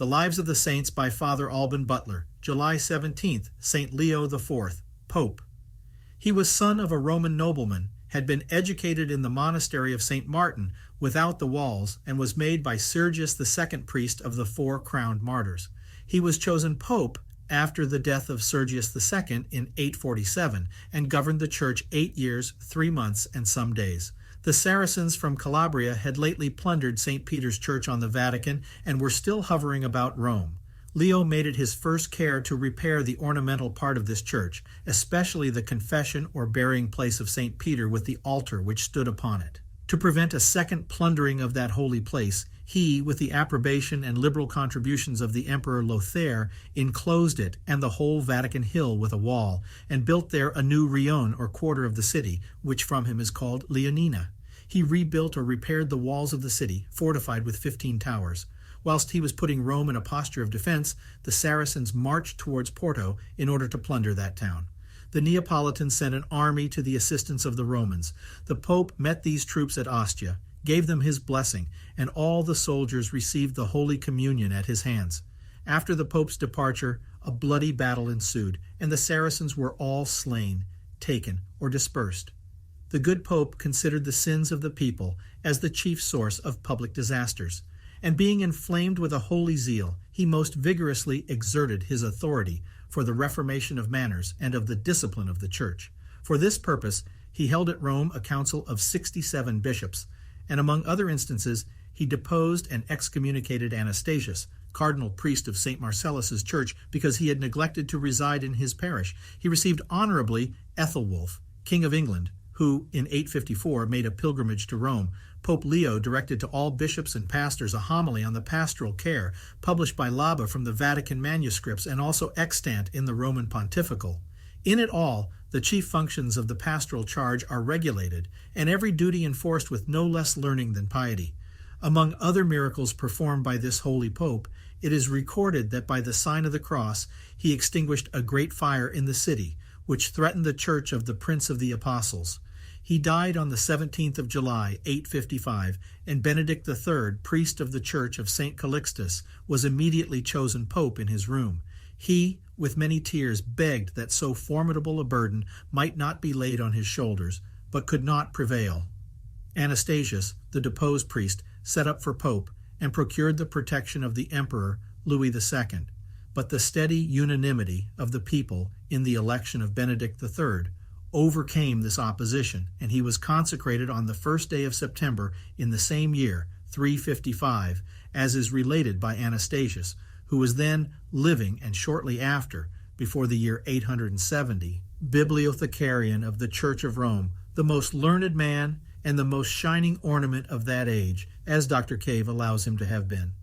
The Lives of the Saints by Father Alban Butler. July 17th, St. Leo IV, Pope. He was son of a Roman nobleman, had been educated in the monastery of St. Martin without the walls, and was made by Sergius II priest of the Four Crowned Martyrs. He was chosen pope after the death of Sergius II in 847, and governed the church 8 years, 3 months, and some days. The Saracens from Calabria had lately plundered St. Peter's Church on the Vatican and were still hovering about Rome. Leo made it his first care to repair the ornamental part of this church, especially the confession or burying place of St. Peter with the altar which stood upon it. To prevent a second plundering of that holy place, he, with the approbation and liberal contributions of the Emperor Lothair, enclosed it and the whole Vatican hill with a wall, and built there a new rione or quarter of the city, which from him is called Leonine. He rebuilt or repaired the walls of the city, fortified with 15 towers. Whilst he was putting Rome in a posture of defense, the Saracens marched towards Porto in order to plunder that town. The Neapolitans sent an army to the assistance of the Romans. The Pope met these troops at Ostia, gave them his blessing, and all the soldiers received the Holy Communion at his hands. After the Pope's departure, a bloody battle ensued, and the Saracens were all slain, taken, or dispersed. The good Pope considered the sins of the people as the chief source of public disasters, and being inflamed with a holy zeal, he most vigorously exerted his authority for the reformation of manners and of the discipline of the Church. For this purpose, he held at Rome a council of 67 bishops, and among other instances, he deposed and excommunicated Anastasius, cardinal priest of St. Marcellus's church, because he had neglected to reside in his parish. He received honorably Æthelwulf, King of England, who, in 854, made a pilgrimage to Rome. Pope Leo directed to all bishops and pastors a homily on the pastoral care, published by Labba from the Vatican manuscripts and also extant in the Roman pontifical. In it all, the chief functions of the pastoral charge are regulated, and every duty enforced with no less learning than piety. Among other miracles performed by this holy pope, it is recorded that by the sign of the cross he extinguished a great fire in the city, which threatened the church of the Prince of the Apostles. He died on the 17th of July, 855, and Benedict III, priest of the church of St. Calixtus, was immediately chosen pope in his room. He, with many tears, begged that so formidable a burden might not be laid on his shoulders, but could not prevail. Anastasius, the deposed priest, set up for pope and procured the protection of the emperor Louis II. But the steady unanimity of the people in the election of Benedict III overcame this opposition, and he was consecrated on the first day of September in the same year, 355, as is related by Anastasius, who was then living, and shortly after, before the year 870, Bibliothecarian of the Church of Rome, the most learned man and the most shining ornament of that age, as Dr. Cave allows him to have been.